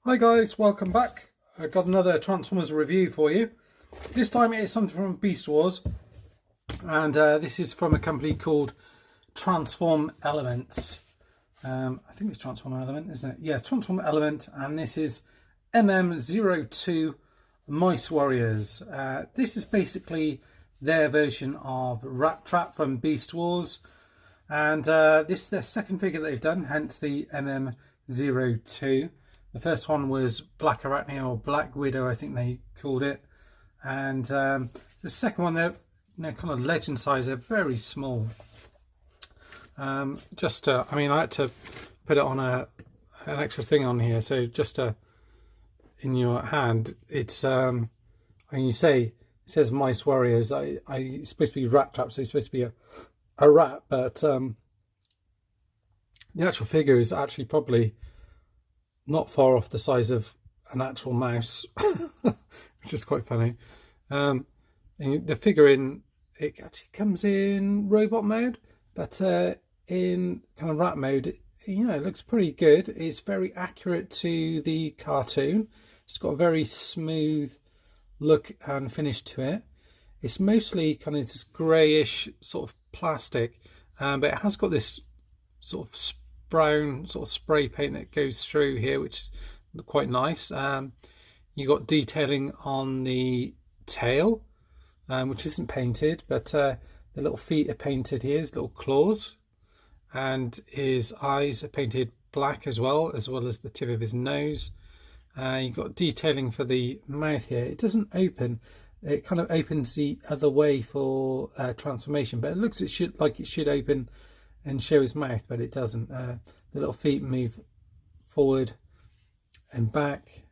Hi guys, welcome back. I've got another Transformers review for you. This time it is something from Beast Wars, and this is from a company called Transform Elements. I think it's Transform Element, isn't it? Yes, Transform Element, and this is MM02 Mice Warriors. This is basically their version of Rattrap from Beast Wars, and this is their second figure that they've done, hence the MM02. The first one was Black Arachnia, or Black Widow, I think they called it. And the second one, they're kind of legend size. They're very small. I had to put it on an extra thing on here. So just in your hand, it's when you say it says Mice Warriors. It's supposed to be Rattrap, so it's supposed to be a rat, but the actual figure is actually probably not far off the size of an actual mouse, which is quite funny. And the figure it actually comes in robot mode, but in kind of rat mode, it looks pretty good. It's very accurate to the cartoon. It's got a very smooth look and finish to it. It's mostly kind of this greyish sort of plastic, but it has got this sort of brown sort of spray paint that goes through here, which is quite nice. You got detailing on the tail, which isn't painted, but the little feet are painted here, his little claws, and his eyes are painted black as well as the tip of his nose. You've got detailing for the mouth here. It doesn't open, it kind of opens the other way for transformation, but it looks it should open and show his mouth, but it doesn't. The little feet move forward and back,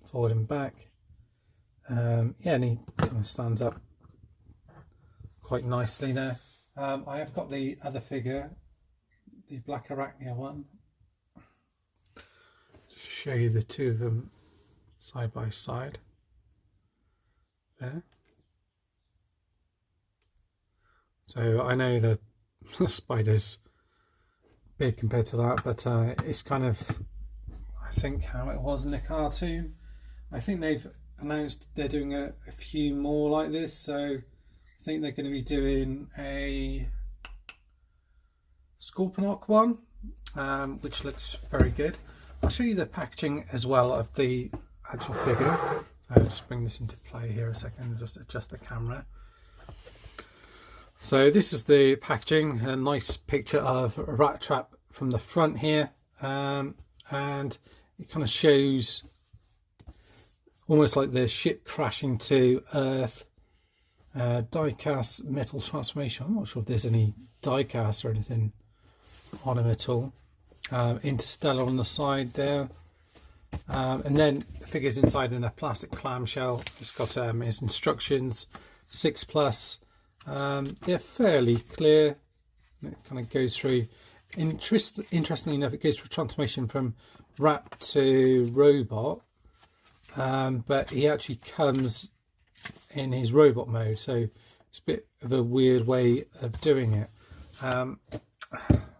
forward and back. And he kind of stands up quite nicely there. I have got the other figure, the Black Arachnia one. Just show you the two of them side by side. There. So I know the spider's big compared to that, but it's kind of, I think, how it was in the cartoon. I think they've announced they're doing a few more like this, so I think they're going to be doing a Scorponok one, which looks very good. I'll show you the packaging as well of the actual figure. So I'll just bring this into play here a second, just adjust the camera. So this is the packaging, a nice picture of Rattrap from the front here, and it kind of shows almost like the ship crashing to Earth. Die-cast metal transformation. I'm not sure if there's any die-cast or anything on him at all. Interstellar on the side there, and then the figure's inside in a plastic clamshell. It's got his instructions, 6+. They're fairly clear. It kind of goes through. Interestingly enough, it goes through transformation from rat to robot, but he actually comes in his robot mode, so it's a bit of a weird way of doing it. I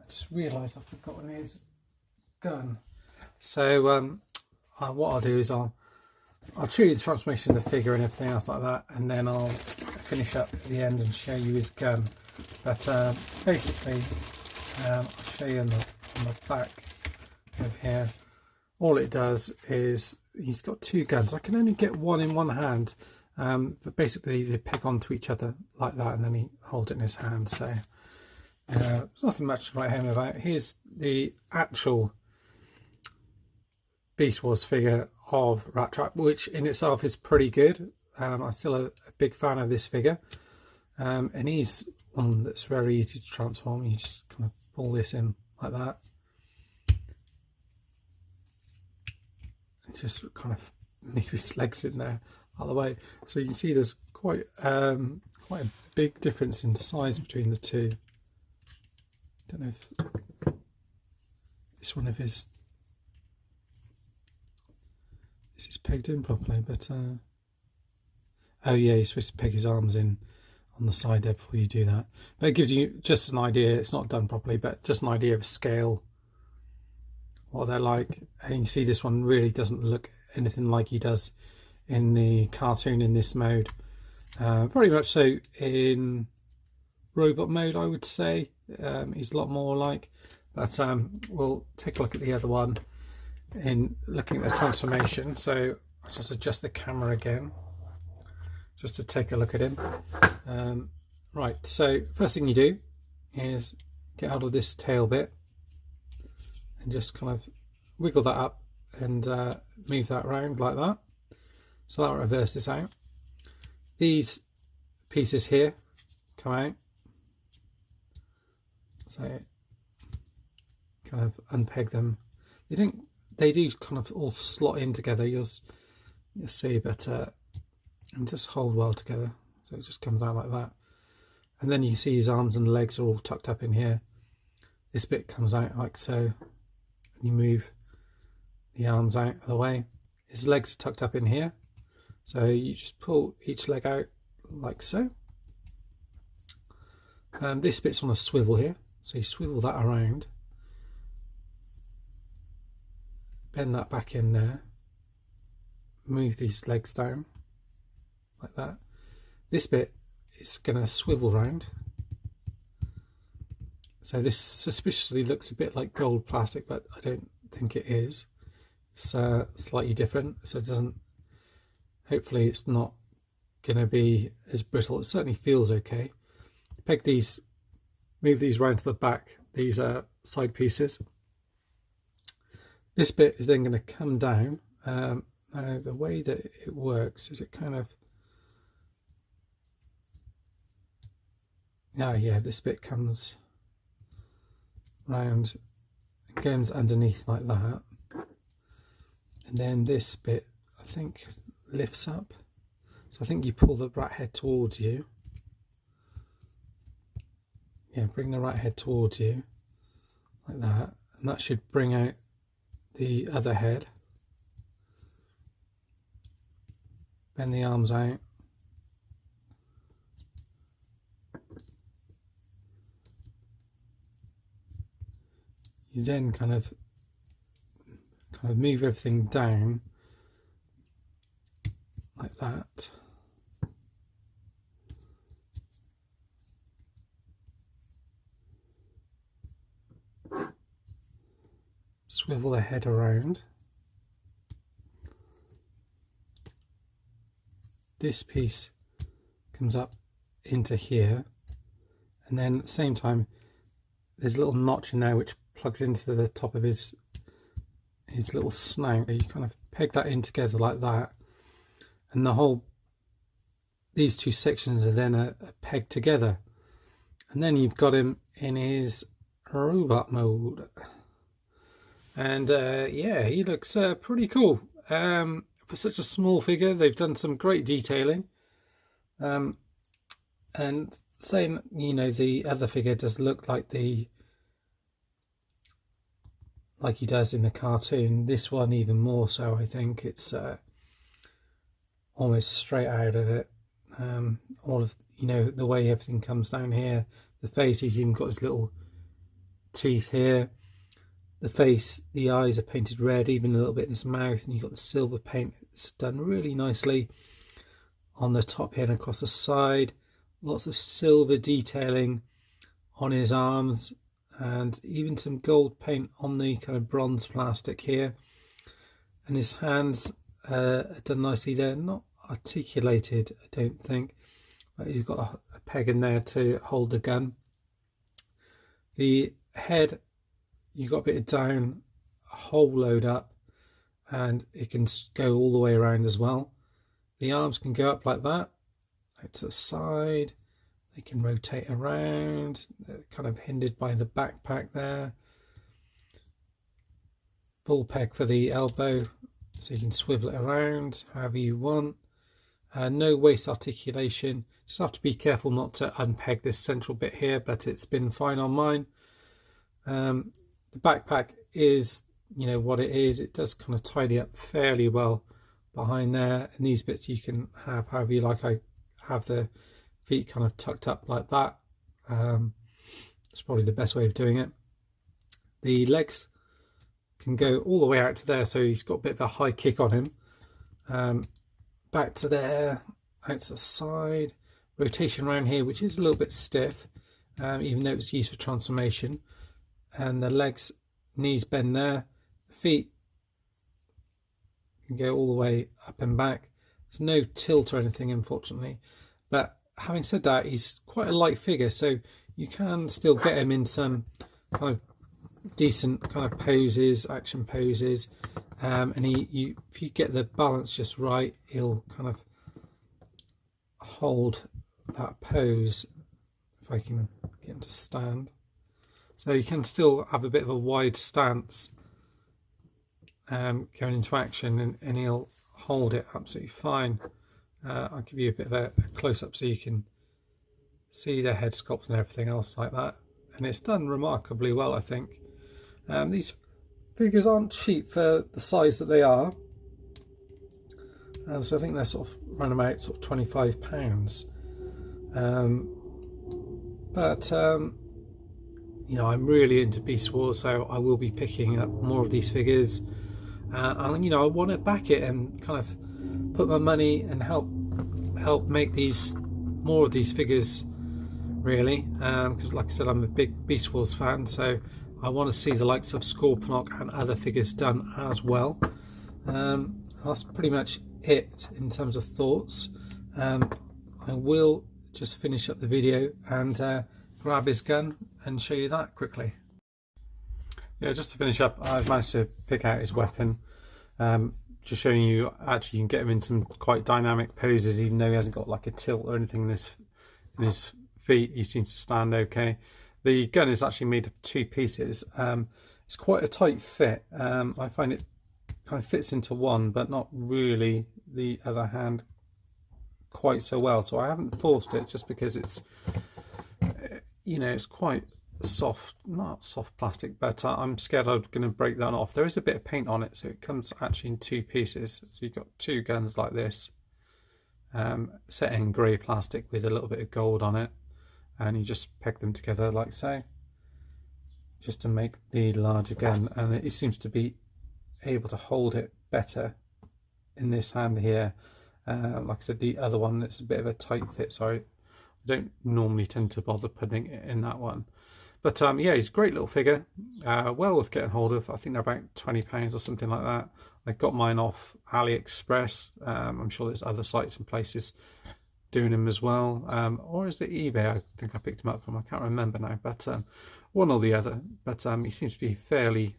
just realised I've forgotten his gun. So what I'll do is I'll show you the transformation of the figure and everything else like that, and then I'll finish up at the end and show you his gun. But basically, I'll show you on the back of here. All it does is he's got two guns. I can only get one in one hand, but basically they peg onto each other like that, and then he holds it in his hand. So there's nothing much to write home about. Here's the actual Beast Wars figure of Rattrap, which in itself is pretty good. I'm still a big fan of this figure, and he's one that's very easy to transform. You just kind of pull this in like that, just kind of move his legs in there out of the way, so you can see there's quite a big difference in size between the two. Don't know if this one of his is pegged in properly, but oh yeah, you're supposed to peg his arms in on the side there before you do that. But it gives you just an idea. It's not done properly, but just an idea of scale what they're like. And you see this one really doesn't look anything like he does in the cartoon in this mode. Very much so in robot mode, I would say. He's a lot more like, but we'll take a look at the other one in looking at the transformation. So I'll just adjust the camera again just to take a look at him. Right, so first thing you do is get out of this tail bit and just kind of wiggle that up and move that around like that. So that reverses out. These pieces here come out. So kind of unpeg them. They do kind of all slot in together. You'll see, but and just hold well together. So it just comes out like that. And then you see his arms and legs are all tucked up in here. This bit comes out like so. And you move the arms out of the way. His legs are tucked up in here. So you just pull each leg out like so. This bit's on a swivel here. So you swivel that around. Bend that back in there. Move these legs down like that. This bit is going to swivel round. So this suspiciously looks a bit like gold plastic, but I don't think it is. It's slightly different, so it doesn't, hopefully it's not going to be as brittle. It certainly feels okay. Peg these, move these round to the back, these are side pieces. This bit is then going to come down. Now the way that it works is it kind of, yeah, this bit comes round and goes underneath like that, and then this bit I think lifts up. So I think you pull the rat head towards you. Yeah, bring the rat head towards you like that, and that should bring out the other head. Bend the arms out. You then kind of move everything down like that. Swivel the head around. This piece comes up into here, and then at the same time there's a little notch in there which plugs into the top of his little snout. You kind of peg that in together like that, and these two sections are then pegged together, and then you've got him in his robot mode. And yeah, he looks pretty cool. For such a small figure, they've done some great detailing. And saying, you know, the other figure does look like he does in the cartoon. This one even more so. I think it's almost straight out of it. All of, you know, the way everything comes down here, the face, he's even got his little teeth here. The face, the eyes are painted red, even a little bit in his mouth, and you've got the silver paint. It's done really nicely on the top here and across the side. Lots of silver detailing on his arms, and even some gold paint on the kind of bronze plastic here. And his hands are done nicely there, not articulated, I don't think, but he's got a peg in there to hold the gun. The head, you've got a bit of down, a whole load up, and it can go all the way around as well. The arms can go up like that, out to the side. They can rotate around. They're kind of hindered by the backpack there. Ball peg for the elbow, so you can swivel it around however you want. No waist articulation. Just have to be careful not to unpeg this central bit here, but it's been fine on mine. The backpack is, you know, what it is. It does kind of tidy up fairly well behind there, and these bits you can have however you like. I have the feet kind of tucked up like that. It's probably the best way of doing it. The legs can go all the way out to there, so he's got a bit of a high kick on him. Back to there, out to the side, rotation around here, which is a little bit stiff, even though it's used for transformation. And the legs, knees bend there, feet can go all the way up and back. There's no tilt or anything, unfortunately, but having said that, he's quite a light figure, so you can still get him in some kind of decent kind of poses, action poses, and if you get the balance just right, he'll kind of hold that pose. If I can get him to stand, so you can still have a bit of a wide stance going into action, and he'll hold it absolutely fine. I'll give you a bit of a close-up so you can see the head sculpt and everything else like that, and it's done remarkably well, I think. These figures aren't cheap for the size that they are, so I think they're sort of run about sort of £25. But you know, I'm really into Beast Wars, so I will be picking up more of these figures, and you know, I want to back it and kind of put my money and help make these more of these figures, really, because like I said, I'm a big Beast Wars fan, so I want to see the likes of Scorponok and other figures done as well. That's pretty much it in terms of thoughts. I will just finish up the video and grab his gun and show you that quickly. Yeah, just to finish up, I've managed to pick out his weapon. Just showing you, actually you can get him in some quite dynamic poses, even though he hasn't got like a tilt or anything in his feet. He seems to stand okay. The gun is actually made of two pieces. It's quite a tight fit. I find it kind of fits into one, but not really the other hand quite so well. So I haven't forced it, just because it's, you know, it's quite soft, not soft plastic, but I'm scared I'm going to break that off. There is a bit of paint on it, so it comes actually in two pieces. So you've got two guns like this, set in grey plastic with a little bit of gold on it, and you just peg them together like so, just to make the larger gun, and it seems to be able to hold it better in this hand here. Like I said, the other one, it's a bit of a tight fit, so I don't normally tend to bother putting it in that one. But yeah, he's a great little figure, well worth getting hold of. I think they're about £20 or something like that. I got mine off AliExpress. I'm sure there's other sites and places doing him as well, or is it eBay? I think I picked him up from, I can't remember now, but one or the other. But he seems to be fairly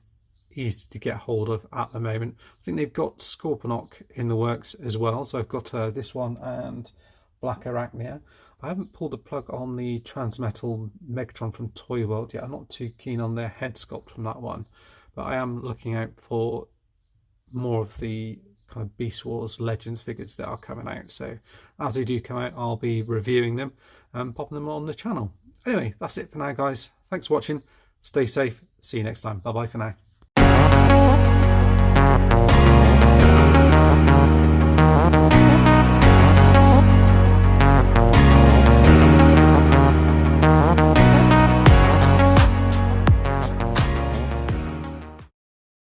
easy to get hold of at the moment. I think they've got Scorponok in the works as well, so I've got this one and Black Arachnia. I haven't pulled the plug on the Transmetal Megatron from Toy World yet. I'm not too keen on their head sculpt from that one, but I am looking out for more of the kind of Beast Wars Legends figures that are coming out. So as they do come out, I'll be reviewing them and popping them on the channel. Anyway, that's it for now, guys. Thanks for watching. Stay safe. See you next time. Bye bye for now.